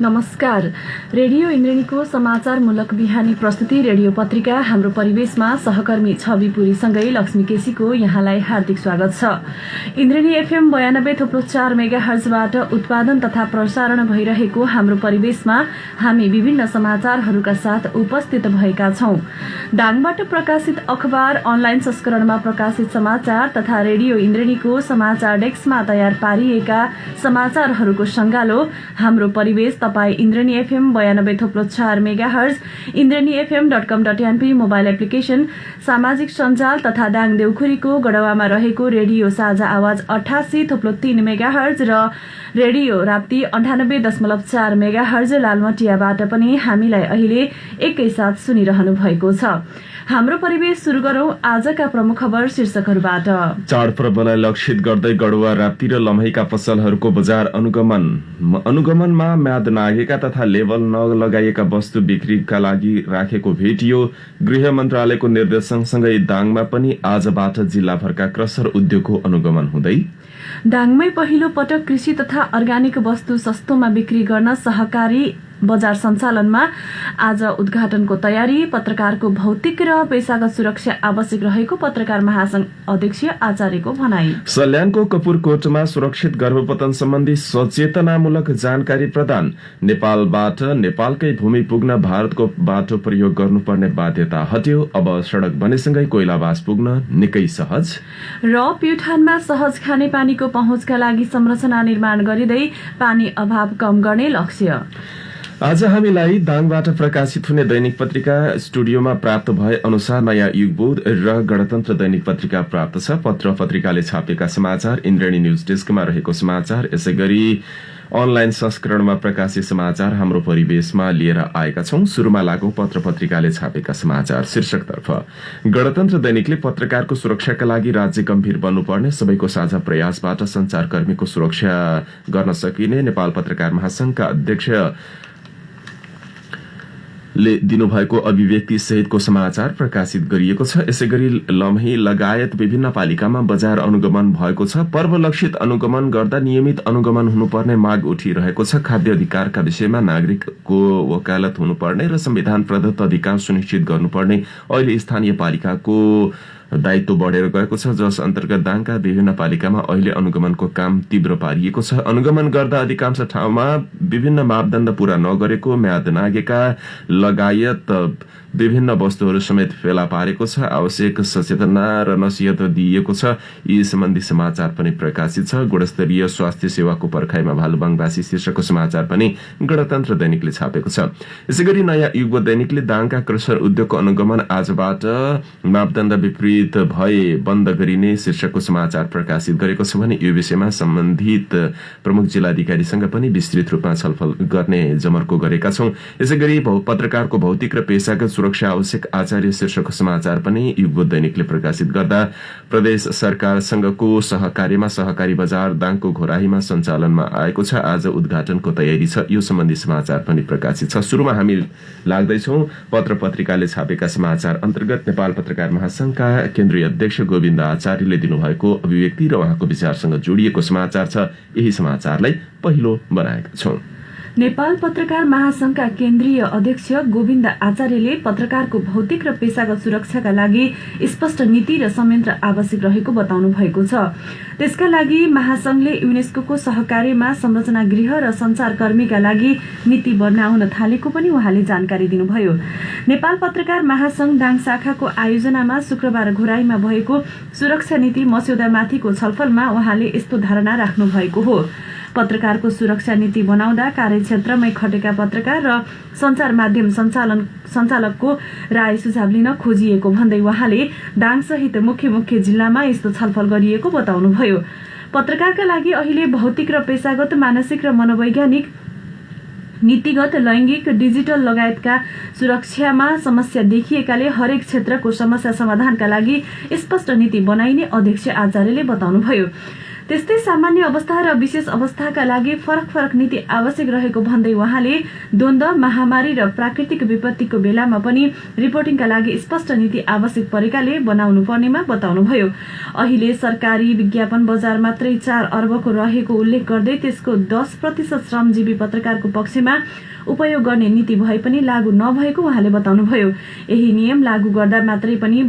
नमस्कार। रेडियो इन्द्रेणीको समाचारमूलक बिहानी प्रस्तुति रेडियो पत्रिका हाम्रो परिवेशमा सहकर्मी छवि पुरीसँगै लक्ष्मी केसीको यहाँलाई हार्दिक स्वागत छ। इन्द्रेणी एफएम 92.4 मेगाहर्जबाट उत्पादन तथा प्रसारण भइरहेको हाम्रो परिवेशमा हामी विभिन्न समाचारहरूका साथ उपस्थित भएका छौं। डाङबाट प्रकाशित अखबार, अनलाइन संस्करणमा प्रकाशित समाचार तथा रेडियो इन्द्रेणीको समाचार डेस्कमा तयार पारिएका समाचारहरूको संगालो हाम्रो परिवेश तपाई इन्द्रेणी एफएम 92.4 मेगाहर्ज, indrenifm.com.np मोबाइल एप्लिकेशन, सामाजिक सञ्जाल तथा दाङ देउखुरीको गडवामा रहेको रेडियो साझा आवाज 88.3 मेगाहर्ज र रेडियो राप्ती 98.4 मेगाहर्ज लालमटियाबाट पनि हामीलाई अहिले एकैसाथ सुनिरहनु भएको छ। हाम्रो परिवेश सुरु गरौं आजका प्रमुख खबर शीर्षकहरूबाट। चाडपर्वलाई लक्षित गर्दै गडुवा, राप्ती र लम्हैका पसलहरूको बजार अनुगमनमा म्याद नागेका तथा लेबल नलगाइएका वस्तु बिक्रीका लागि राखेको भेटियो। गृह मन्त्रालयको निर्देशनसँगै दाङमा पनि आजबाट जिल्लाभरका क्रसर उद्योगको अनुगमन हुँदै। दाङमै पहिलो पटक कृषि तथा अर्ग्यानिक वस्तु सस्तोमा बिक्री गर्न सहकारी बजार सञ्चालनमा आज उद्घाटनको तयारी। पत्रकारको भौतिक र पेशागत सुरक्षा आवश्यक रहेको पत्रकार महासंघ अध्यक्ष आचार्यको भनाई। सल्यानको कपुरकोटमा सुरक्षित गर्भपतन सम्बन्धी सचेतनामूलक जानकारी प्रदान। नेपालबाट नेपालकै भूमि पुग्न भारतको बाटो प्रयोग गर्नुपर्ने बाध्यता हट्यो। अब सड़क बनेसँगै कोइलावास पुग्न निकै सहज। र प्युठानमा सहज खानेपानीको पहुँचका लागि संरचना निर्माण गरिँदै पानी अभाव कम गर्ने लक्ष्य। आज हामीलाई दाङबाट प्रकाशित हुने दैनिक पत्रिका स्टुडियोमा प्राप्त भए अनुसार नयाँ युगबोध र गणतन्त्र दैनिक पत्रिका प्राप्त छ। पत्र पत्रिकाले छापेका समाचार, इन्द्रेणी न्यूज डेस्कमा रहेको समाचार, यसैगरी अनलाइन संस्करणमा प्रकाशित समाचार हाम्रो परिवेशमा लिएर आएका छौं। सुरुमा लागौं पत्र पत्रिकाले छापेका समाचार शीर्षकतर्फ। गणतन्त्र दैनिकले पत्रकारको सुरक्षाका लागि राज्य गम्भीर बन्नुपर्ने, सबैको साझा प्रयासबाट संचारकर्मीको सुरक्षा गर्न सकिने नेपाल पत्रकार महासंघका अध्यक्ष ले दिनुभएको अभिव्यक्ति सहितको समाचार प्रकाशित गरिएको छ। यसैगरी लम्ही लगायत विभिन्न पालिकामा बजार अनुगमन भएको छ। पर्व लक्षित अनुगमन गर्दा नियमित अनुगमन हुनुपर्ने माग उठिरहेको छ। खाद्य अधिकारका विषयमा नागरिकको वकालत हुनुपर्ने र संविधान प्रदत्त अधिकार सुनिश्चित गर्नुपर्ने अहिले स्थानीय पालिकाको दायित्व बढेर गएको छ, जस अन्तर्गत दाङका विभिन्न पालिकामा अहिले अनुगमनको काम तीव्र पारिएको छ। अनुगमन गर्दा अधिकांश ठाउँमा विभिन्न मापदण्ड पूरा नगरेको, म्याद नागेका लगायत विभिन्न वस्तुहरू समेत फेला पारेको छ। आवश्यक सचेतना र नसिहत दिइएको छ। यी सम्बन्धी समाचार पनि प्रकाशित छ। गुणस्तरीय स्वास्थ्य सेवाको पर्खाइमा भालुबाङवासी शीर्षकको समाचार पनि गणतन्त्र दैनिकले छापेको छ। यसैगरी नयाँ युग दैनिकले दाङका क्रसर उद्योगको अनुगमन आजबाट मापदण्ड विपरीत भए बन्द गरिने शीर्षकको समाचार प्रकाशित गरेको छ भने यो विषयमा सम्बन्धित प्रमुख जिल्लाधिकारीसँग पनि विस्तृत रूपमा छलफल गर्ने जमर्को गरेका छौं। यसैगरी पत्रकारको भौतिक र पेशागत सुरक्षा आवश्यक आचार्य शीर्षकको समाचार पनि युगबोध दैनिकले प्रकाशित गर्दा प्रदेश सरकारसँगको सहकार्यमा सहकारी बजार दाङको घोराहीमा सञ्चालनमा आएको छ। आज उद्घाटनको तयारी छ। यो सम्बन्धी समाचार पनि प्रकाशित छ। सुरुमा हामी लाग्दैछौं पत्र पत्रिकाले छापेका समाचार अन्तर्गत नेपाल पत्रकार महासंघका केन्द्रीय अध्यक्ष गोविन्द आचार्यले दिनुभएको अभिव्यक्ति र उहाँको विचारसँग जोडिएको समाचार छ। यही समाचारलाई पहिलो बनाएका छौं। नेपाल पत्रकार महासंघका केन्द्रीय अध्यक्ष गोविन्द आचार्यले पत्रकारको भौतिक र पेशागत सुरक्षाका लागि स्पष्ट नीति र संयन्त्र आवश्यक रहेको बताउनु भएको छ। त्यसका लागि महासंघले युनेस्को सहकार्यमा संरचना गृह र संचारकर्मीका लागि नीति बनाउन थालेको पनि उहाँले जानकारी दिनुभयो। नेपाल पत्रकार महासंघ दाङ शाखाको आयोजनामा शुक्रबार घोराईमा भएको सुरक्षा नीति मस्यौदामाथिको छलफलमा उहाँले यस्तो धारणा राख्नु भएको हो। पत्रकारको सुरक्षा नीति बनाउँदा कार्यक्षेत्रमै खटेका पत्रकार र सञ्चार माध्यम सञ्चालकको राय सुझाव लिन खोजिएको भन्दै उहाँले दाङसहित मुख्य जिल्लामा यस्तो छलफल गरिएको बताउनुभयो। पत्रकारका लागि अहिले भौतिक र पेशागत, मानसिक र मनोवैज्ञानिक, नीतिगत, लैंगिक, डिजिटल लगायतका सुरक्षामा समस्या देखिएकाले हरेक क्षेत्रको समस्या समाधानका लागि स्पष्ट नीति बनाइने अध्यक्ष आचार्यले बताउनुभयो। त्यस्तै सामान्य अवस्था र विशेष अवस्थाका लागि फरक फरक नीति आवश्यक रहेको भन्दै उहाँले द्वन्द्व, महामारी र प्राकृतिक विपत्तिको बेलामा पनि रिपोर्टिङका लागि स्पष्ट नीति आवश्यक परेकाले बनाउनु पर्नेमा बताउनुभयो। अहिले सरकारी विज्ञापन बजार मात्रै 4 अर्बको रहेको उल्लेख गर्दै त्यसको 10% श्रमजीवी पत्रकारको पक्षमा उपयोग गर्ने नीति भए पनि लागू नभएको उहाँले बताउनुभयो। यही नियम लागू गर्दा मात्रै पनि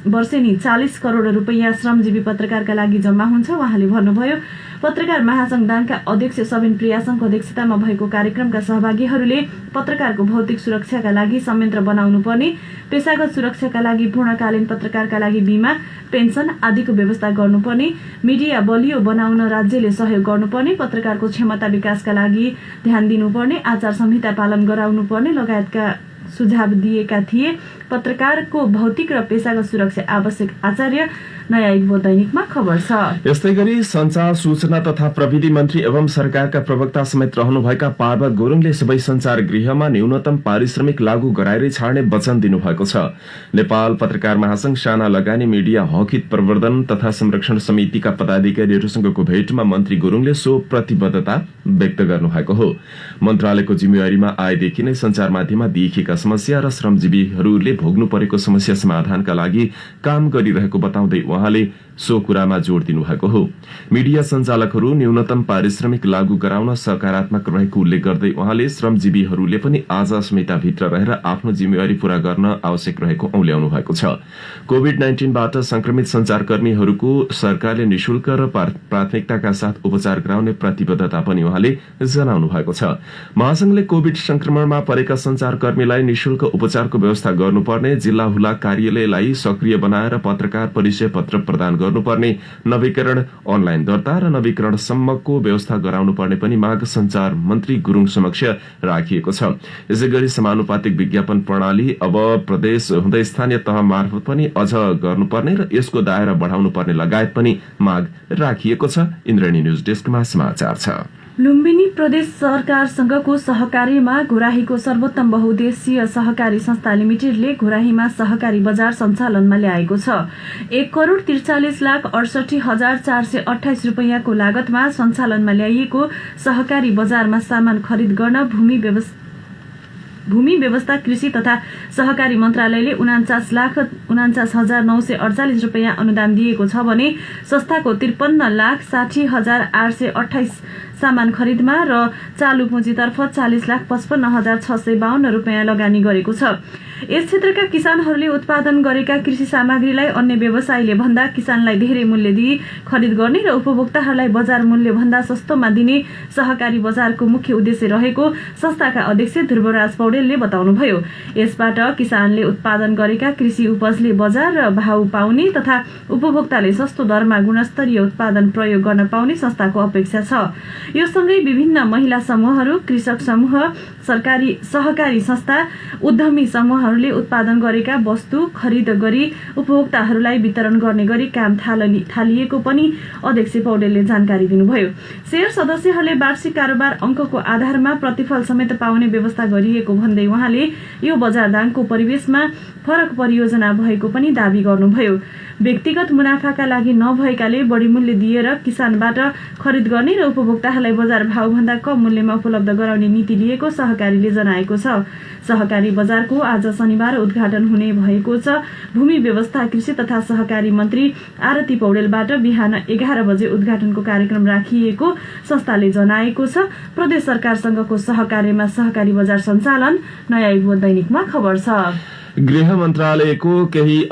वर्षेनी 40 करोड रुपैयाँ श्रमजीवी पत्रकारका लागि जम्मा हुन्छ उहाँले भन्नुभयो। पत्रकार महासंघ दाङका अध्यक्ष सबिन प्रियासङको अध्यक्षतामा भएको कार्यक्रमका सहभागीहरूले पत्रकारको भौतिक सुरक्षाका लागि संयन्त्र बनाउनु पर्ने, पेशागत सुरक्षाका लागि पूर्णकालीन पत्रकारका लागि बीमा, पेन्सन आदिको व्यवस्था गर्नुपर्ने, मिडिया बलियो बनाउन राज्यले सहयोग गर्नुपर्ने, पत्रकारको क्षमता विकासका लागि ध्यान दिनुपर्ने, आचार संहिता पालन गराउनु पर्ने लगायतका सुझाव दिएका थिए। पत्रकारको भौतिक र पेशागत सुरक्षा आवश्यक आचार्य नयाँ युग दैनिकमा खबर छ। यस्तै गरी संचार, सूचना तथा प्रविधि मन्त्री एवं सरकारका प्रवक्ता समेत रहनुभएका पार्वत गुरुङले सबै संचार गृहमा न्यूनतम पारिश्रमिक लागू गराएरै छाड्ने वचन दिनुभएको छ। नेपाल पत्रकार महासंघ, साना लगानी मीडिया हक हित प्रवर्धन तथा संरक्षण समितिका पदाधिकारीहरूसँगको भेटमा मन्त्री गुरुङले सो प्रतिबद्धता व्यक्त गर्नुभएको हो। मन्त्रालयको जिम्मेवारीमा आएदेखि नै संचार माध्यममा देखिएका समस्या र श्रमजीवीहरूले भोग्नु परेको समस्या समाधानका लागि काम गरिरहेको बताउँदै उहाँले सो कुरामा जोड़ दिनुभएको हो। मीडिया सञ्चालकहरू न्यूनतम पारिश्रमिक लागू गराउन सकारात्मक रहेको उल्लेख गर्दै उहाँले श्रमजीवीहरूले पनि आचार संहिताभित्र रहेर आफ्नो जिम्मेवारी पूरा गर्न आवश्यक रहेको औल्याउनु भएको छ। कोभिड-19बाट संक्रमित संचारकर्मीहरूको सरकारले निशुल्क र प्राथमिकताका साथ उपचार गराउने प्रतिबद्धता पनि उहाँले जनाउनु भएको छ। महासंघले कोभिड संक्रमणमा परेका संचारकर्मीलाई निशुल्क उपचारको व्यवस्था गर्नुपर्ने, जिल्ला हुलाक कार्यालयलाई सक्रिय बनाएर पत्रकार परिचय पत्र प्रदान गर्नुपर्ने, नवीकरण, अनलाइन दर्ता र नवीकरणसम्मको व्यवस्था गराउनु पर्ने पनि माग संचार मन्त्री गुरुङ समक्ष राखिएको छ। यसैगरी समानुपातिक विज्ञापन प्रणाली अब प्रदेश हुँदै स्थानीय तह मार्फत पनि अझ गर्नुपर्ने र यसको दायरा बढ़ाउनु पर्ने लगायत पनि माग राखिएको छ। इन्द्रणी न्यूज डेस्कमा समाचार छ। लुम्बिनी प्रदेश सरकारसँगको सहकार्यमा घोराहीको सर्वोत्तम बहुद्देश्यीय सहकारी संस्था लिमिटेडले घोराहीमा सहकारी बजार सञ्चालनमा ल्याएको छ। 1,43,68,428 रुपैयाँको लागतमा सञ्चालनमा ल्याइएको सहकारी बजारमा सामान खरिद गर्न भूमि व्यवस्था कृषि तथा सहकारी मन्त्रालयले 49,49,948 रुपैयाँ अनुदान दिएको छ भने संस्थाको 53,60,828 सामान खरिदमा र चालु पुँजीतर्फ 40,55,652 रुपैयाँ लगानी गरेको छ। यस क्षेत्रका किसानहरूले उत्पादन गरेका कृषि सामग्रीलाई अन्य व्यवसायीले भन्दा किसानलाई धेरै मूल्य दिई खरिद गर्ने र उपभोक्ताहरूलाई बजार मूल्य भन्दा सस्तोमा दिने सहकारी बजारको मुख्य उद्देश्य रहेको संस्थाका अध्यक्ष ध्रुवराज पौडेलले बताउनुभयो। यसबाट किसानले उत्पादन गरेका कृषि उपजले बजार र भाउ पाउने तथा उपभोक्ताले सस्तो दरमा गुणस्तरीय उत्पादन प्रयोग गर्न पाउने संस्थाको अपेक्षा छ। यो सँगै विभिन्न महिला समूहहरू, कृषक समूह, सरकारी सहकारी संस्था, उद्यमी समूहहरूले उत्पादन गरेका वस्तु खरिद गरी उपभोक्ताहरूलाई वितरण गर्ने गरी काम थालिएको पनि अध्यक्ष पौडेलले जानकारी दिनुभयो। शेयर सदस्यहरूले वार्षिक कारोबार अङ्कको आधारमा प्रतिफल समेत पाउने व्यवस्था गरिएको भन्दै उहाँले यो बजार दाङको परिवेशमा फरक परियोजना भएको पनि दावी गर्नुभयो। व्यक्तिगत मुनाफाका लागि नभएकाले बढी मूल्य दिएर किसानबाट खरिद गर्ने र उपभोक्ताहरूलाई बजार भावभन्दा कम मूल्यमा उपलब्ध गराउने नीति लिएको सहकारीले जनाएको छ। सहकारी बजारको आज शनिबार उद्घाटन हुने भएको छ। भूमि व्यवस्था कृषि तथा सहकारी मन्त्री आरती पौडेलबाट बिहान 11 बजे उद्घाटनको कार्यक्रम राखिएको संस्थाले जनाएको छ। प्रदेश सरकारसँगको सहकार्यमा सहकारी बजार सञ्चालन नयाँ युग दैनिकमा खबर छ। गृह मन्त्रालयको केही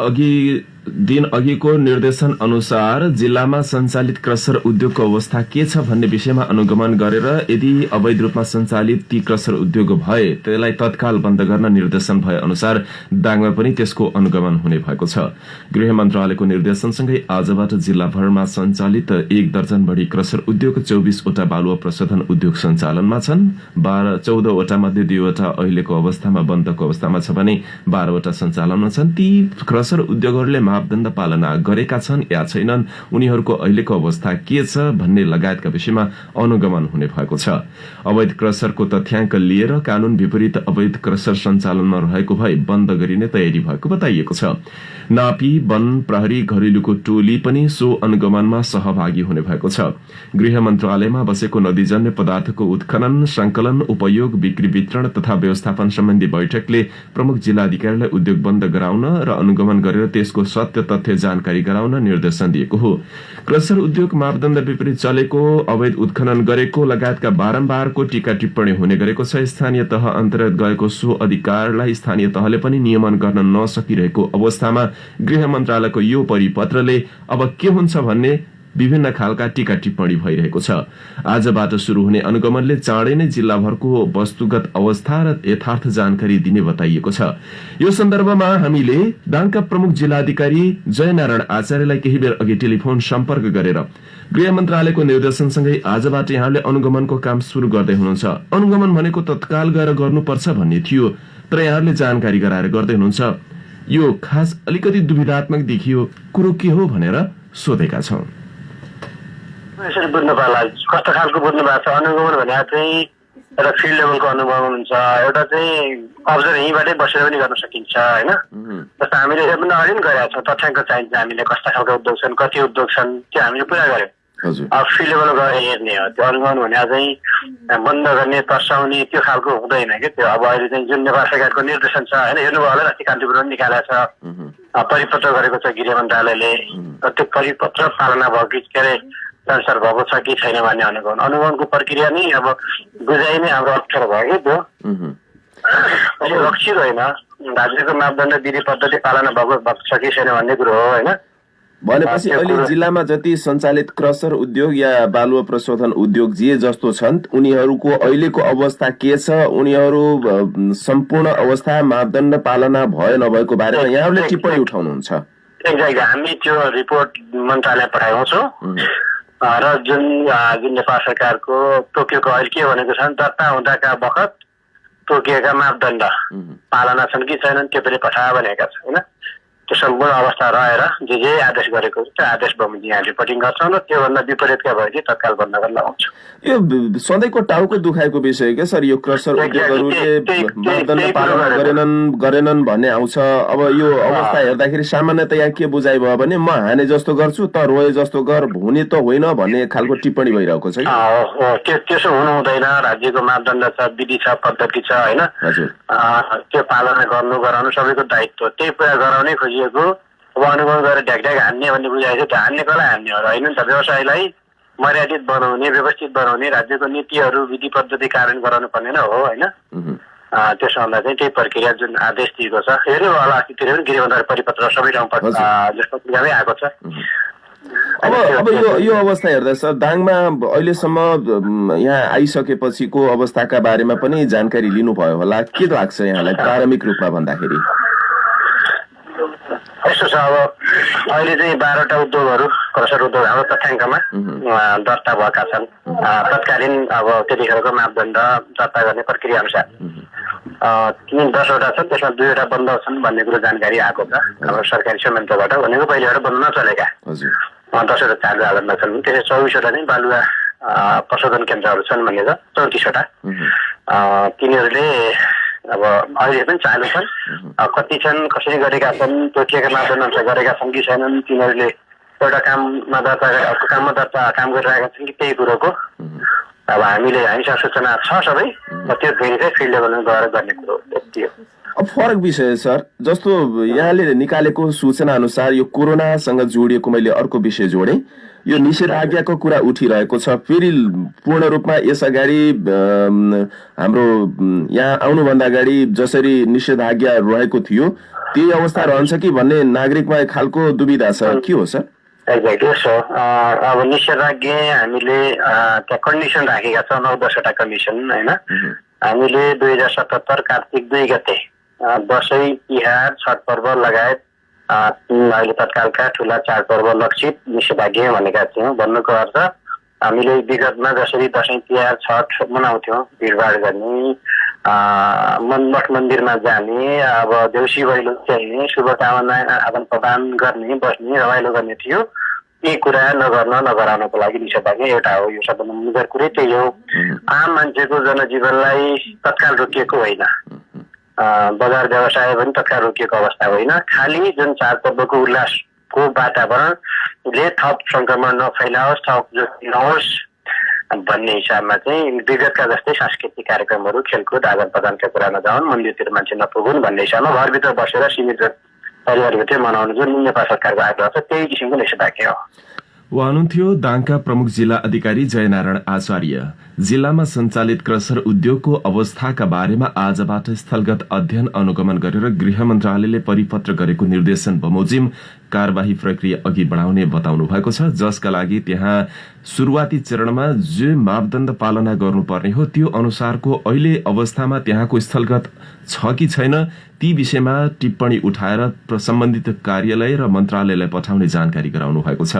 दिन अघिको निर्देशन अनुसार जिल्लामा सञ्चालित क्रसर उद्योगको अवस्था के छ भन्ने विषयमा अनुगमन गरेर यदि अवैध रूपमा सञ्चालित ती क्रसर उद्योग भए त्यसलाई तत्काल बन्द गर्न निर्देशन भए अनुसार दाङमा पनि त्यसको अनुगमन हुने भएको छ। गृह मन्त्रालयको निर्देशनसँगै आजबाट जिल्लाभरमा सञ्चालित 1 दर्जन बढी क्रसर उद्योग, 24 वटा बालुवा प्रशोधन उद्योग सञ्चालनमा छन्। 14 वटा मध्ये 2 वटा अहिलेको अवस्थामा बन्दको अवस्थामा छ भने 12 वटा सञ्चालनमा छन्। ती क्रसर उद्योगहरूले मापदण्ड पालना गरेका छन् या छैनन्, उनीहरूको अहिलेको अवस्था के छ भन्ने लगायतका विषयमा अनुगमन हुने भएको छ। अवैध क्रसरको तथ्याङ्क लिएर कानून विपरीत अवैध क्रसर सञ्चालनमा रहेको भए बन्द गरिने तयारी भएको बताइएको छ। नापी, वन प्रहरी, घरेलुको टोली पनि सो अनुगमनमा सहभागी हुने भएको छ। गृह मन्त्रालयमा बसेको नदीजन्य पदार्थको उत्खनन, संकलन, उपयोग, बिक्री, वितरण तथा व्यवस्थापन सम्बन्धी बैठकले प्रमुख जिल्लाधिकारीलाई उद्योग बन्द गराउन र अनुगमन गरेर त्यसको सत्य तथ्य जानकारी गराउन निर्देशन दिएको हो। क्रसर उद्योग मापदण्ड विपरीत चलेको, अवैध उत्खनन गरेको लगायतका बारम्बारको टीका टिप्पणी हुने गरेको छ। स्थानीय तह अन्तर्गत गएको सो अधिकारलाई स्थानीय तहले पनि नियमन गर्न नसकिरहेको अवस्थामा गृह मन्त्रालयको यो परिपत्रले अब के हुन्छ भन्ने विभिन्न खालका टीका टिप्पणी भइरहेको छ। आजबाट शुरू हुने अनुगमनले चाँडै नै जिल्लाभरको वस्तुगत अवस्था र यथार्थ जानकारी दिने बताइएको छ। यो सन्दर्भमा हामीले दाङका प्रमुख जिल्लाधिकारी जयनारायण आचार्यलाई केही बेर अघि टेलिफोन सम्पर्क गरेर गृह मन्त्रालयको निर्देशनसँगै आजबाट यहाँले अनुगमनको काम शुरू गर्दै हुनुहुन्छ। अनुगमन भनेको तत्काल गएर गर्नुपर्छ भन्ने थियो, तर यहाँले जानकारी गराएर गर्दै हुनुहुन्छ। यो खास अलिकति दुविधात्मक देखियो, कुरो के हो भनेर सोधेका छौं। यसरी बुझ्नु पर्ला, कस्तो खालको बुझ्नु भएको छ। अनुगमन भने चाहिँ एउटा फिल्ड लेभलको अनुगमन हुन्छ, एउटा चाहिँ अब्जर्भ यहीँबाटै बसेर पनि गर्न सकिन्छ होइन। जस्तो हामीले योभन्दा अगाडि पनि गरेका छौँ, तथ्याङ्क चाहिन्छ हामीले, कस्ता खालको उद्योग छन्, कति उद्योग छन्, त्यो हामीले पुरा गर्यौँ। अब फिल्ड लेभल गएर हेर्ने हो। त्यो अनुगमन भने चाहिँ बन्द गर्ने, तर्साउने त्यो खालको हुँदैन कि। त्यो अब अहिले चाहिँ जुन नेपाल सरकारको निर्देशन छ होइन, हेर्नुभयो होला अस्ति कान्तिपुरमा पनि निकालेको छ, परिपत्र गरेको छ गृह मन्त्रालयले। त्यो परिपत्र पालना भयो कि के अरे संसार भएको छ कि छैन भन्ने अनुगमनको प्रक्रिया नै अब बुझाइ नै हाम्रो अप्ठ्यारो भयो कि त्यो लक्षित होइन। राज्यको मापदण्ड विधि पद्धति पालना भएको छ कि छैन भन्ने कुरो हो होइन। भनेपछि अहिले जिल्लामा जति सञ्चालित क्रसर उद्योग या बालुवा प्रशोधन उद्योग जे जस्तो छन् उनीहरूको अहिलेको अवस्था के छ, उनीहरू सम्पूर्ण अवस्था मापदण्ड पालना भयो नभएको बारेमा यहाँहरूले टिप्पणी उठाउनुहुन्छ। एक्ज्याक्टली, हामी त्यो रिपोर्ट मन्त्रालय पठाएको छौँ र जुन नेपाल सरकारको तोकिएको अहिले के भनेको छ दर्ता हुँदाका बखत तोकिएका मापदण्ड पालना छन् कि छैनन् त्यो पनि पठाए भनेका छ होइन। त्यो सम्पूर्ण अवस्था रहेर जे आदेश गरेको त्यो आदेश बमोजिम यहाँ रिपोर्टिङ गर्छौँ र त्योभन्दा विपरीतका भए चाहिँ तत्काल बन्द गर्न लगाउँछौँ। यो सधैँको टाउको दुखाइको विषय के सर, यो क्रसर उद्योगहरूले मापदण्ड पालना गरेनन् भन्ने आउँछ। अब यो अवस्था हेर्दाखेरि सामान्यतया यहाँ के बुझाइ भयो भने म हाने जस्तो गर्छु त रोए जस्तो गर, हुने त होइन भन्ने खालको टिप्पणी भइरहेको छ। त्यसो हुनु हुँदैन। राज्यको मापदण्ड छ, विधि छ, पद्धति छ होइन। त्यो पालना गर्नु गराउनु सबैको दायित्व, त्यही पुरा गराउनै खोजिएको। अब अनुगमन गरेर ढ्याकढ्याक हान्ने भन्ने बुझाएको छ। हान्ने कसलाई हान्ने हो र होइन नि त। व्यवसायलाई मर्यादित बनाउने, व्यवस्थित बनाउने, राज्यको नीतिहरू विधि पद्धति कार्यान्वयन गराउनु पर्ने नै हो होइन। त्यसो भन्दा चाहिँ त्यही प्रक्रिया जुन आदेश दिएको छ हेर्नु होला, अस्तितिर पनि गृह मन्त्रालय परिपत्र सबै ठाउँ पत्रिकामै आएको छ। अब यो अवस्था हेर्दा सर दाङमा अहिलेसम्म यहाँ आइसकेपछिको अवस्थाका बारेमा पनि जानकारी लिनुभयो होला, के लाग्छ यहाँलाई प्रारम्भिक रूपमा भन्दाखेरि? यस्तो छ, अब अहिले चाहिँ 12वटा उद्योगहरू क्रसर उद्योग हाम्रो तथ्याङ्कमा दर्ता भएका छन्। तत्कालीन अब त्यतिखेरको मापदण्ड दर्ता गर्ने प्रक्रिया अनुसार 10वटा छन्, त्यसमा 2वटा बन्द छन् भन्ने कुरो जानकारी आएको छ हाम्रो सरकारी संयन्त्रबाट। भनेको पहिलेबाट बन्द नचलेका 10वटा चालु हालतमा छन्। त्यसै 24वटा चाहिँ बालुवा प्रशोधन केन्द्रहरू छन् भन्ने छ, 34वटा। तिनीहरूले अब अहिले पनि चालु छन्। कति छन्, कसरी गरेका छन्, तोकिएका मापदण्ड अनुसार गरेका छन् कि छैनन्, तिनीहरूले एउटा काममा दर्ता अर्को काममा काम गरिरहेका छन् कि त्यही कुरोको अब हामीसँग सूचना छ सबै। त्यो फेरि चाहिँ फिल्ड लेभलमा गएर गर्ने कुरो यति हो। अब फरक विषय सर, जस्तो यहाँले निकालेको सूचना अनुसार यो कोरोनासँग जोडिएको मैले अर्को विषय जोडे, यो निषेधाज्ञाको कुरा उठिरहेको छ। फेरि पूर्ण रूपमा यस अगाडि हाम्रो यहाँ आउनुभन्दा अगाडि जसरी निषेधाज्ञा रहेको थियो त्यही अवस्था रहन्छ कि भन्ने नागरिकमा एक खालको दुविधा छ, के हो सर? एक्ज्याक्टली सो अब निषेधाज्ञा हामीले त्यहाँ कन्डिसन राखेका छौँ, 9-10वटा कन्डिसन होइन। हामीले 2077 कार्तिक 2 गते दसैँ, तिहार, छठ पर्व लगायत अहिले तत्कालका ठुला चाडपर्व लक्षित निषेधाज्ञा भनेका थियौँ। भन्नुको अर्थ हामीले विगतमा जसरी दसैँ, तिहार, छठ मनाउँथ्यौँ, भिडभाड गर्ने मठ मन्दिरमा जाने, अब देउसी भैलो चाहिने, शुभकामना आदान प्रदान गर्ने, बस्ने, रमाइलो गर्ने थियो। यी कुरा नगराउनको लागि निषेधाज्ञा एउटा हो। यो सबभन्दा मुख्य कुरै त्यही हो। आम मान्छेको जनजीवनलाई तत्काल रोकिएको होइन, बजार व्यवसाय पनि तत्काल रोकिएको अवस्था होइन। खालि जुन चाडपर्वको उल्लासको वातावरणले थप संक्रमण नफैलाओस्, थप जोखिम नहोस् भन्ने हिसाबमा चाहिँ विगतका जस्तै सांस्कृतिक कार्यक्रमहरू, खेलकुद, आदान प्रदानका कुरा नजाउन्, मन्दिरतिर मान्छे नपुगुन् भन्ने हिसाबमा घरभित्र बसेर सीमित परिवारभित्रै मनाउनु जुन नेकपा सरकारको आग्रह छ त्यही किसिमको निषेधाज्ञा हो। उहाँ हुनुहुन्थ्यो दाङका प्रमुख जिल्ला अधिकारी जयनारायण आचार्य। जिल्लामा सञ्चालित क्रसर उद्योगको अवस्थाका बारेमा आजबाट स्थलगत अध्ययन अनुगमन गरेर गृह मन्त्रालयले परिपत्र गरेको निर्देशन बमोजिम कार्यवाही प्रक्रिया अघि बढाउने बताउनु भएको छ, जसका लागि त्यहाँ शुरूआती चरणमा जे मापदण्ड पालना गर्नुपर्ने हो त्यो अनुसारको अहिले अवस्थामा त्यहाँको स्थलगत छ कि छैन ती विषयमा टिप्पणी उठाएर सम्बन्धित कार्यालय र मन्त्रालयलाई पठाउने जानकारी गराउनु भएको छ।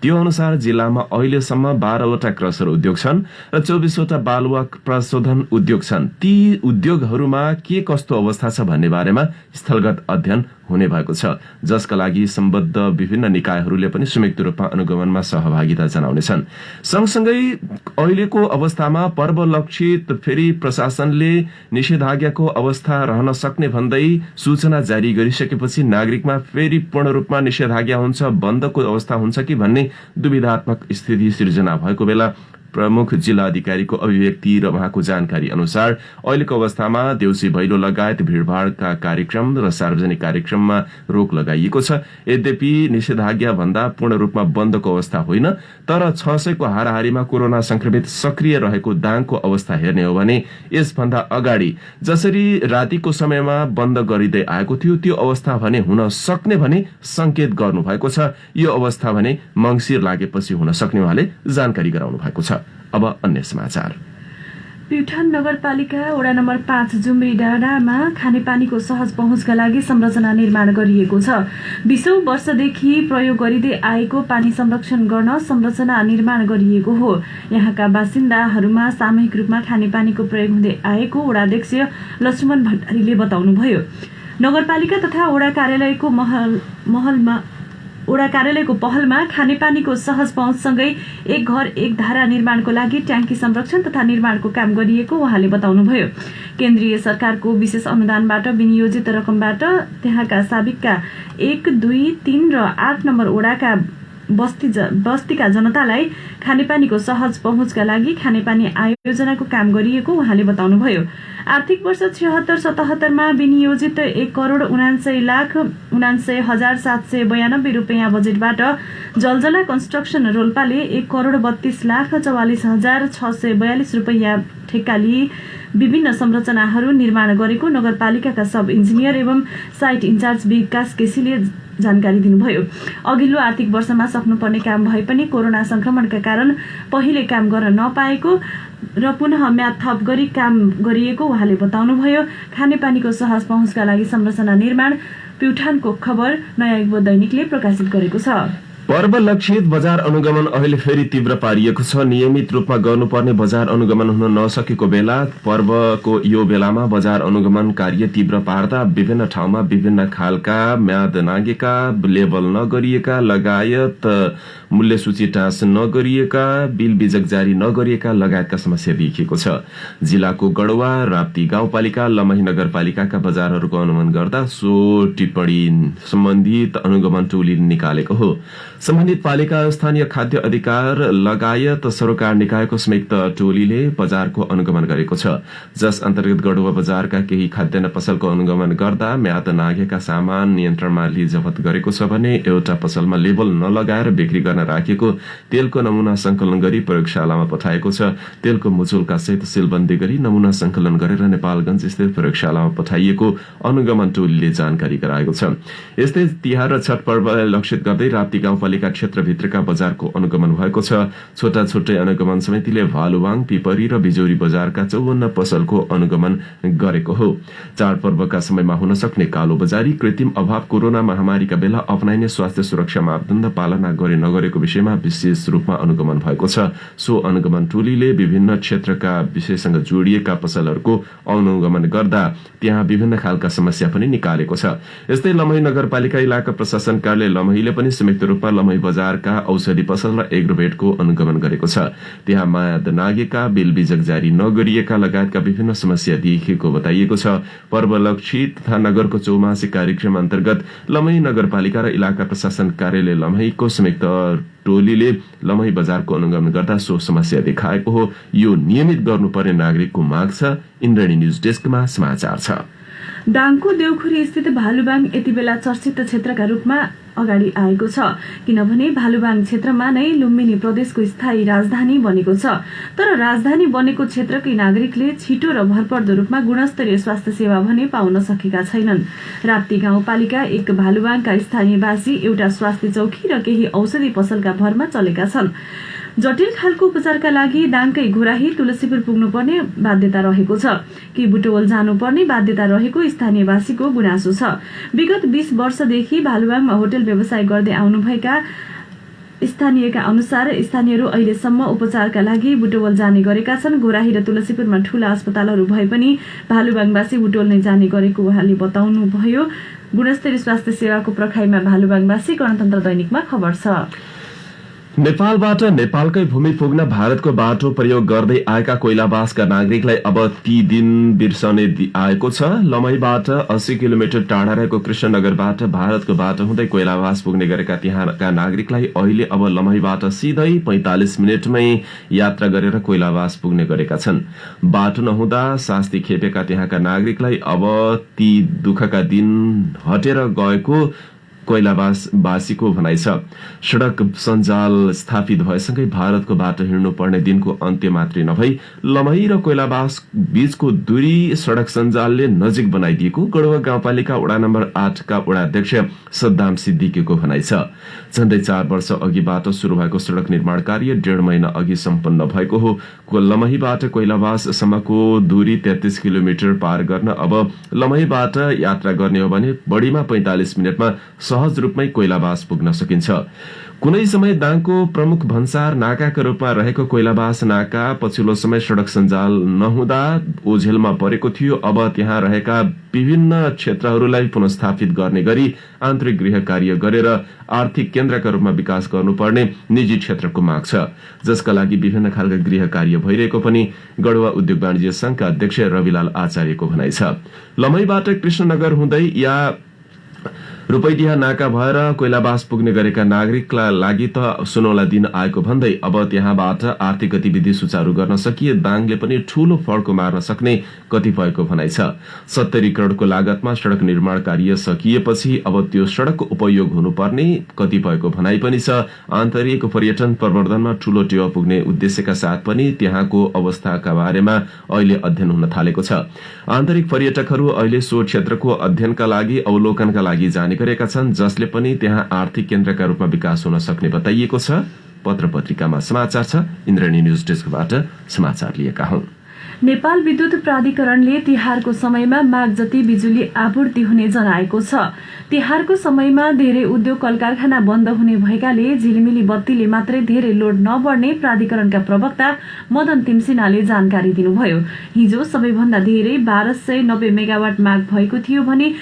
त्यो अनुसार जिल्लामा अहिलेसम्म 12वटा क्रसर उद्योग छन् र 24वटा बालुवा प्रशोधन उद्योग छन्। ती उद्योगहरूमा के कस्तो अवस्था छ भन्ने बारेमा स्थलगत अध्ययन हुने भएको छ, जसका लागि सम्बद्ध विभिन्न निकायहरूले पनि संयुक्त रूपमा अनुगमनमा सहभागिता जनाउनेछन्। सँगसँगै अहिलेको अवस्थामा पर्व लक्षित फेरि प्रशासनले निषेधाज्ञाको अवस्था रहन सक्ने भन्दै सूचना जारी गरिसकेपछि नागरिकमा फेरि पूर्ण रूपमा निषेधाज्ञा हुन्छ, बन्दको अवस्था हुन्छ कि भन्ने दुविधात्मक स्थिति सिर्जना भएको बेला प्रमुख जिल्ला अधिकारीको अभिव्यक्ति र उहाँको जानकारी अनुसार अहिलेको अवस्थामा देउसी भैलो लगायत भीड़भाड़का कार्यक्रम र सार्वजनिक कार्यक्रममा रोक लगाइएको छ। यद्यपि निषेधाज्ञा भन्दा पूर्ण रूपमा बन्दको अवस्था होइन, तर 600 को हाराहारीमा कोरोना संक्रमित सक्रिय रहेको दाङको अवस्था हेर्ने हो भने यसभन्दा अगाडि जसरी रातिको समयमा बन्द गरिँदै आएको थियो त्यो अवस्था भने हुन सक्ने भने संकेत गर्नु भएको छ। यो अवस्था भने मंगिर लागेपछि हुन सक्ने उहाँले जानकारी गराउनु भएको छ। अब अन्य समाचार। प्युठान नगरपालिका वडा नम्बर 5 जुम्री डाँडामा खानेपानीको सहज पहुँचका लागि संरचना निर्माण गरिएको छ। 20औं वर्षदेखि प्रयोग गरिँदै आएको पानी संरक्षण गर्न संरचना निर्माण गरिएको हो। यहाँका बासिन्दाहरूमा सामूहिक रूपमा खानेपानीको प्रयोग हुँदै आएको वडाध्यक्ष लक्ष्मण भण्डारीले बताउनुभयो। नगरपालिका तथा वडा कार्यालयको पहलमा खानेपानीको सहज पहुँचसँगै एक घर एक धारा निर्माणको लागि ट्याङ्की संरक्षण तथा निर्माणको काम गरिएको उहाँले बताउनुभयो। केन्द्रीय सरकारको विशेष अनुदानबाट विनियोजित रकमबाट त्यहाँका साबिकका 1, 2, 3 र 8 नम्बर वडाका बस्तीका जनतालाई खानेपानीको सहज पहुँचका लागि खानेपानी आयोजनाको काम गरिएको उहाँले बताउनुभयो। आर्थिक वर्ष 76-77 मा विनियोजित 1,79,79,792 रुपियाँ बजेटबाट जलजला कन्स्ट्रक्सन रोल्पाले 1,32,44,642 रुपियाँ ठेक्का लिई विभिन्न संरचनाहरू निर्माण गरेको नगरपालिकाका सब इन्जिनियर एवं साइट इन्चार्ज विकास केसीले जानकारी दिनुभयो। अघिल्लो आर्थिक वर्षमा सक्नुपर्ने काम भए पनि कोरोना संक्रमणका कारण पहिले काम गर्न नपाएको र पुनः म्याद थप गरी काम गरिएको उहाँले बताउनुभयो। खानेपानीको सहज पहुँचका लागि संरचना निर्माण प्युठानको खबर नयाँ युग दैनिकले प्रकाशित गरेको छ। पर्व लक्षित बजार अनुगमन अहिले फेरि तीव्र पारिएको छ। नियमित रूपमा गर्नुपर्ने बजार अनुगमन हुन नसकेको बेला पर्वको यो बेलामा बजार अनुगमन कार्य तीव्र पार्दा विभिन्न ठाउँमा विभिन्न खालका म्याद नागेका, लेबल नगरिएका लगायत मूल्य सूची टाँस नगरिएका, बिल बिजक जारी नगरिएका लगायतका समस्या देखिएको छ। जिल्लाको गढवा, राप्ती गाउँपालिका, लमही नगरपालिकाका बजारहरूको अनुगमन गर्दा सो टिप्पणी सम्बन्धित अनुगमन टोलीले निकालेको हो। सम्बन्धित पालिका, स्थानीय खाद्य अधिकार लगायत सरोकार निकायको संयुक्त टोलीले बजारको अनुगमन गरेको छ, जस अन्तर्गत गढुवा बजारका केही खाद्यान्न पसलको अनुगमन गर्दा म्याद नागेका सामान नियन्त्रणमा लिई जफत गरेको छ भने एउटा पसलमा लेबल नलगाएर बिक्री गर्न राखिएको तेलको नमुना संकलन गरी प्रयोगशालामा पठाएको छ। तेलको मुचुल्का सहित सिलबन्दी गरी नमुना संकलन गरेर नेपालगञ्ज स्थित प्रयोगशालामा पठाइएको अनुगमन टोलीले जानकारी गराएको छ। यस्तै तिहार र छठ पर्वलाई लक्षित गर्दै राप्ती गाउँपालिका क्षेत्रभित्रका बजारको अनुगमन भएको छ। छोटा छोटै अनुगमन समितिले भालुवाङ, पिपरी र बिजौरी बजारका 54 पसलको अनुगमन गरेको हो। चाडपर्वका समयमा हुन सक्ने कालो बजारी, कृत्रिम अभाव, कोरोना महामारीका बेला अपनाइने स्वास्थ्य सुरक्षा मापदण्ड पालना गरे नगरेको भएको विषयमा विशेष रूपमा अनुगमन भएको छ। सो अनुगमन टोलीले विभिन्न क्षेत्रका विषयसँग जोडिएका पसलहरूको अनुगमन गर्दा त्यहाँ विभिन्न खालका समस्या पनि निकालेको छ। यस्तै लमही नगरपालिका इलाका प्रशासन कार्यालय लमहीले पनि संयुक्त रूपमा लमही बजारका औषधि पसल र एग्रोभेटको अनुगमन गरेको छ। त्यहाँ मायाद नागेका, बिल बिजक जारी नगरिएका लगायतका विभिन्न समस्या देखिएको बताइएको छ। पर्वलक्षी तथा नगरको चौमासी कार्यक्रम अन्तर्गत लमही नगरपालिका र इलाका प्रशासन कार्यालय लमहीको संयुक्त टोलीले लमही बजारको अनुगमन गर्दा सो समस्या देखाएको हो। यो नियमित गर्नुपर्ने नागरिकको माग छ। इन्द्रणी न्यूज डेस्कमा समाचार छ। दाङको देउखुरी स्थित भालुबाङ यति बेला चर्चित क्षेत्रका रूपमा अगाडि आएको छ, किनभने भालुबाङ क्षेत्रमा नै लुम्बिनी प्रदेशको स्थायी राजधानी बनेको छ। तर राजधानी बनेको क्षेत्रकै नागरिकले छिटो र भरपर्दो रूपमा गुणस्तरीय स्वास्थ्य सेवा भने पाउन सकेका छैनन्। राप्ती गाउँपालिका 1 भालुबाङका स्थानीयवासी एउटा स्वास्थ्य चौकी र केही औषधि पसलका भरमा चलेका छन्। जटिल खालको उपचारका लागि दाङकै घोराही तुलसीपुर पुग्नुपर्ने बाध्यता रहेको छ कि बुटवल जानुपर्ने बाध्यता रहेको स्थानीयवासीको गुनासो छ। विगत 20 वर्षदेखि भालुबाङमा होटल व्यवसाय गर्दै आउनुभएका स्थानीयका अनुसार स्थानीयहरू अहिलेसम्म उपचारका लागि बुटवल जाने गरेका छन्। घोराही र तुलसीपुरमा ठूला अस्पतालहरू भए पनि भालुबाङवासी बुटवल नै जाने गरेको उहाँले बताउनुभयो। गुणस्तरीय स्वास्थ्य सेवाको प्रखाइमा भालुबाङवासी गणतन्त्र दैनिकमा खबर छ। नेपालबाट नेपालकै भूमि पुग्न भारतको बाटो प्रयोग गर्दै आएका कोइलाबासका नागरिकलाई अब ती दिन बिर्सने आएको छ। लमहीबाट 80 किलोमिटर टाढा रहेको कृष्णनगरबाट भारतको बाटो हुँदै कोइलाबास पुग्ने गरेका त्यहाँका नागरिकलाई अहिले अब लमहीबाट सिधै 45 मिनटमै यात्रा गरेर कोइलाबास पुग्ने गरेका छन्। बाटो नहुँदा शास्ति खेपेका त्यहाँका नागरिकलाई अब ती दुःखका दिन हटेर गएको कोइलाबासवासीको भनाइ छ। सड़क सञ्जाल स्थापित भएसँगै भारतको बाटो हिँड्नु पर्ने दिनको अन्त्य मात्रै नभई लमही र कोइलाबास बीचको दूरी सड़क सञ्जालले नजिक बनाइदिएको गढुवा गाउँपालिका वडा नम्बर 8 का वडा अध्यक्ष सद्दाम सिद्दिकीको भनाइ छ। झण्डै 4 वर्ष अघिबाट शुरू भएको सड़क निर्माण कार्य 1.5 महिना अघि सम्पन्न भएको हो। लमहीबाट कोइलाबाससम्मको दूरी 33 किलोमिटर पार गर्न अब लमहीबाट यात्रा गर्ने हो भने बढीमा 45 मिनटमा सहज रूपमै कोइलाबास पुग्न सकिन्छ। कुनै समय दाङको प्रमुख भन्सार नाकाका रूपमा रहेको कोइलाबास नाका पछिल्लो समय सड़क सञ्जाल नहुँदा ओझेलमा परेको थियो। अब त्यहाँ रहेका विभिन्न क्षेत्रहरूलाई पुनस्थापित गर्ने गरी आन्तरिक गृह कार्य गरेर आर्थिक केन्द्रका रूपमा विकास गर्नुपर्ने निजी क्षेत्रको माग छ, जसका लागि विभिन्न खालका गृह कार्य भइरहेको पनि गढुवा उद्योग वाणिज्य संघका अध्यक्ष रविलाल आचार्यको भनाइ छ। लमहीबाट कृष्णनगर हुँदै या रूपैडिहा नाका भएर कोइलाबास पुग्ने गरेका नागरिकका लागि त सुनौला दिन आएको भन्दै अब त्यहाँबाट आर्थिक गतिविधि सुचारू गर्न सकिए दाङले पनि ठूलो फड्को मार्न सक्ने कतिपयको भनाइ छ। 70 करोडको लागतमा सड़क निर्माण कार्य सकिएपछि अब त्यो सड़कको उपयोग हुनुपर्ने कतिपयको भनाइ पनि छ। आन्तरिक पर्यटन प्रवर्धनमा ठूलो टेवा पुग्ने उद्देश्यका साथ पनि त्यहाँको अवस्थाका बारेमा अहिले अध्ययन हुन थालेको छ। आन्तरिक पर्यटकहरू अहिले सो क्षेत्रको अध्ययनका लागि अवलोकनका लागि जाने गरेका छन्, जसले पनि त्यहाँ आर्थिक केन्द्रका रूपमा विकास हुन सक्ने बताइएको छ। पत्र पत्रिकामा समाचार छ। इन्द्रणी न्यूज डेस्कबाट समाचार लिएका हौं। नेपाल विद्युत प्राधिकरणले तिहारको समयमा माग जति बिजुली आपूर्ति हुने जनाएको छ। तिहारको समयमा धेरै उद्योग कलकारखाना बन्द हुने भएकाले झिलिमिली बत्तीले मात्रै धेरै लोड नबढ्ने प्राधिकरणका प्रवक्ता मदन तिमसिनाले जानकारी दिनुभयो। हिजो सबैभन्दा धेरै 1290 मेगावाट माग भएको थियो भने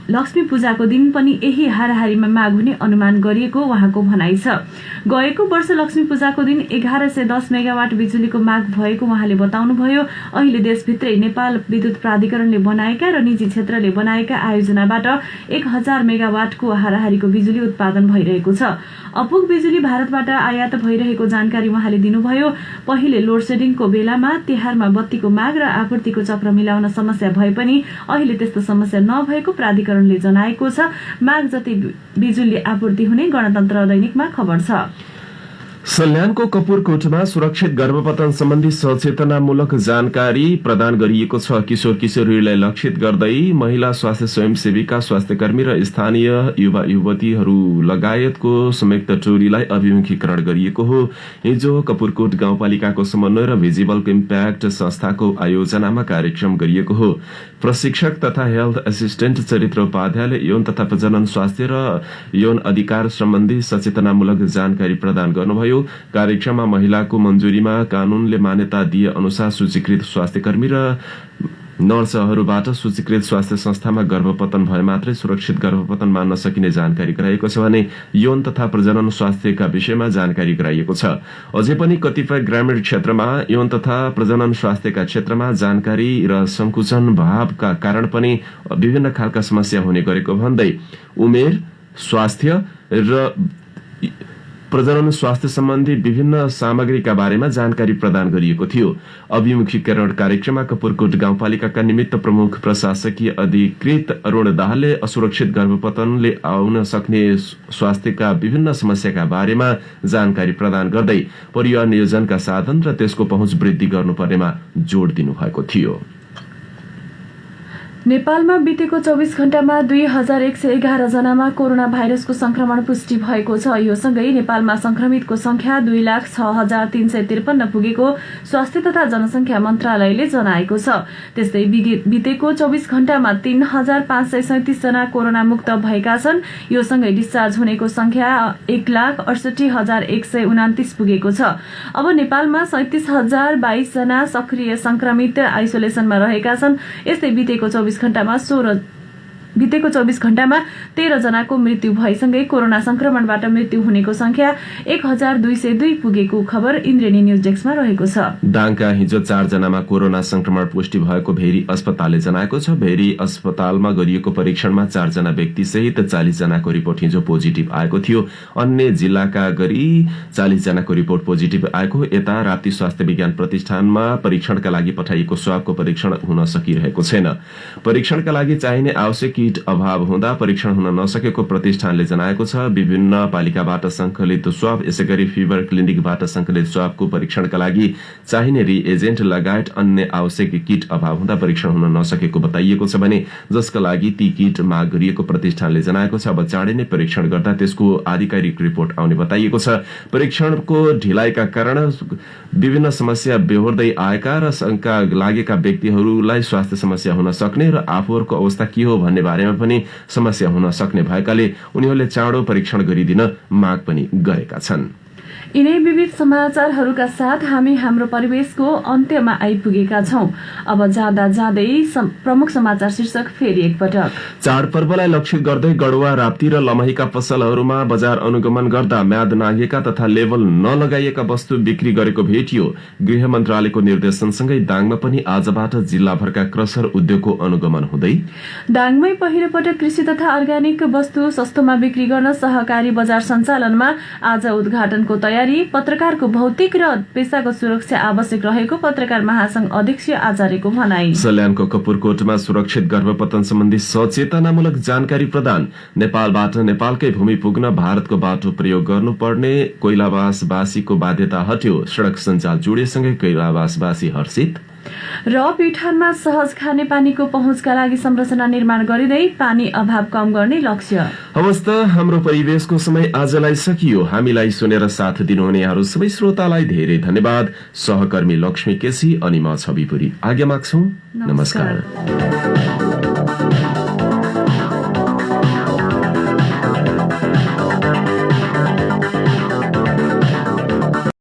लक्ष्मी पूजाको दिन पनि यही हाराहारीमा माग हुने अनुमान गरिएको उहाँको भनाइ छ। गएको वर्ष लक्ष्मी पूजाको दिन 1110 मेगावाट बिजुलीको माग भएको उहाँले बताउनुभयो। अहिले देशभित्रै नेपाल विद्युत प्राधिकरणले बनाएका र निजी क्षेत्रले बनाएका आयोजनाबाट 1000 मेगावाटको हाराहारीको बिजुली उत्पादन भइरहेको छ। अपुग बिजुली भारतबाट आयात भइरहेको जानकारी उहाँले दिनुभयो। पहिले लोड सेडिङको बेलामा तिहारमा बत्तीको माग र आपूर्तिको चक्र मिलाउन समस्या भए पनि अहिले त्यस्तो समस्या नभएको प्राधिकरणले जनाएको छ। माग जति बिजुली आपूर्ति हुने गणतन्त्र दैनिकमा खबर छ। सल्यानको कपुरकोटमा सुरक्षित गर्भपतन सम्बन्धी सचेतनामूलक जानकारी प्रदान गरिएको छ। किशोर किशोरीलाई लक्षित गर्दै महिला स्वास्थ्य स्वयंसेविका, स्वास्थ्यकर्मी र स्थानीय युवा युवतीहरू लगायतको संयुक्त टोलीलाई अभिमुखीकरण गरिएको हो। हिजो कपुरकोट गाउँपालिकाको समन्वय र भिजिबल इम्प्याक्ट संस्थाको आयोजनामा कार्यक्रम गरिएको हो। प्रशिक्षक तथा हेल्थ एसिस्टेन्ट चरित्र उपाध्यायले यौन तथा प्रजनन स्वास्थ्य र यौन अधिकार सम्बन्धी सचेतनामूलक जानकारी प्रदान गर्नुभयो। कार्यक्रममा महिलाको मन्जुरीमा कानूनले मान्यता दिए अनुसार सूचीकृत स्वास्थ्यकर्मी र नर्सहरूबाट सूचीकृत स्वास्थ्य संस्थामा गर्भपतन भए मात्रै सुरक्षित गर्भपतन मान्न सकिने जानकारी गराइएको छ भने यौन तथा प्रजनन स्वास्थ्यका विषयमा जानकारी गराइएको छ। अझै पनि कतिपय ग्रामीण क्षेत्रमा यौन तथा प्रजनन स्वास्थ्यका क्षेत्रमा जानकारी र संकुचन भावका कारण पनि विभिन्न खालका समस्या हुने गरेको भन्दै उमेर, स्वास्थ्य र प्रजनन स्वास्थ्य सम्बन्धी विभिन्न सामग्रीका बारेमा जानकारी प्रदान गरिएको थियो। अभिमुखीकरण कार्यक्रममा कपुरकोट गाउँपालिकाका निमित्त प्रमुख प्रशासकीय अधिकृत अरुण दाहालले असुरक्षित गर्भपतनले आउन सक्ने स्वास्थ्यका विभिन्न समस्याका बारेमा जानकारी प्रदान गर्दै परिवार नियोजनका साधन र त्यसको पहुँच वृद्धि गर्नुपर्नेमा जोड़ दिनुभएको थियो। नेपालमा बितेको 24 घण्टामा 2111 जनामा कोरोना भाइरसको संक्रमण पुष्टि भएको छ। यो सँगै नेपालमा संक्रमितको संख्या 2,06,353 पुगेको स्वास्थ्य तथा जनसंख्या मन्त्रालयले जनाएको छ। त्यस्तै बितेको 24 घण्टामा 3,537 जना कोरोना मुक्त भएका छन्। यो सँगै डिस्चार्ज हुनेको संख्या 1,68,129 पुगेको छ। अब नेपालमा 37,022 जना सक्रिय संक्रमित आइसोलेसनमा रहेका छन्। यस्तै बितेको 24 घण्टामा 13 जनाको मृत्यु भएसँगै कोरोना संक्रमणबाट मृत्यु हुनेको संख्या 1,202 पुगेको खबर इन्द्रेणी न्यूज डेस्कमा रहेको छ। दाङका हिजो 4 जनामा कोरोना संक्रमण पुष्टि भएको भेरी अस्पतालले जनाएको छ। भेरी अस्पतालमा गरिएको परीक्षणमा 4 जना व्यक्ति सहित 40 जनाको रिपोर्ट हिजो पोजिटिभ आएको थियो। अन्य जिल्लाका गरी 40 जनाको रिपोर्ट पोजिटिभ आएको। यता राप्ती स्वास्थ्य विज्ञान प्रतिष्ठानमा परीक्षणका लागि पठाइएको स्वाबको परीक्षण हुन सकिरहेको छैन। परीक्षणका लागि चाहिने आवश्यक किट अभाव हुँदा परीक्षण हुन नसकेको प्रतिष्ठानले जनाएको छ। विभिन्न पालिकाबाट संकलित स्वाब, यसैगरी फिभर क्लिनिकबाट संकलित स्वाबको परीक्षणका लागि चाहिने रिएजेन्ट लगायत अन्य आवश्यक किट अभाव हुँदा परीक्षण हुन नसकेको बताइएको छ भने जसका लागि ती किट माग गरिएको प्रतिष्ठानले जनाएको छ। अब चाँडै नै परीक्षण गर्दा त्यसको आधिकारिक रिपोर्ट आउने बताइएको छ। परीक्षणको ढिलाइका कारण विभिन्न समस्या बेहोर्दै आएका र शंका लागेका व्यक्तिहरूलाई स्वास्थ्य समस्या हुन सक्ने र आफूहरूको अवस्था के हो भन्ने बारेमा पनि समस्या हुन सक्ने भएकाले उनीहरूले चाँडो परीक्षण गरिदिन माग पनि गरेका छन्। यिनै विविध समाचारहरूका साथ हामी हाम्रो परिवेशको अन्त्यमा आइपुगेका छौं। अब जाँदा जाँदै प्रमुख समाचार शीर्षक फेरि एकपटक। चाडपर्वलाई लक्षित गर्दै गडुवा, राप्ती र लमहीका पसलहरूमा बजार अनुगमन गर्दा म्याद नागेका तथा लेबल नलगाइएका वस्तु बिक्री गरेको भेटियो। गृह मन्त्रालयको निर्देशनसँगै दाङमा पनि आजबाट जिल्लाभरका क्रसर उद्योगको अनुगमन हुँदै दाङमै पहिलो पटक कृषि तथा अर्ग्यानिक वस्तु सस्तोमा बिक्री गर्न सहकारी बजार सञ्चालनमा आज उद्घाटनको तयारी। पत्रकारको भौतिक र पेशाको सुरक्षा आवश्यक रहेको पत्रकार महासंघ अध्यक्ष आचार्यको भनाई। सल्यानको कपुरकोटमा सुरक्षित गर्भपतन सम्बन्धी सचेतनामूलक जानकारी प्रदान। नेपालबाट नेपालकै भूमि पुग्न भारतको बाटो प्रयोग गर्नुपर्ने कोइलावासवासीको बाध्यता हट्यो। सड़क सञ्जाल जोडिएसँगै कोइलावासवासी हर्षित। र प्युठानमा सहज खाने पानीको पहुँचका लागि संरचना निर्माण गरिँदै पानी अभाव कम गर्ने लक्ष्य। हवस् त हाम्रो परिवेशको समय आजलाई सकियो। हामीलाई सुनेर साथ दिनुहुने यहाँहरू सबै श्रोतालाई धेरै धन्यवाद। सहकर्मी लक्ष्मी केसी अनि म छविपुरी आज्ञा माग्छौं। नमस्कार।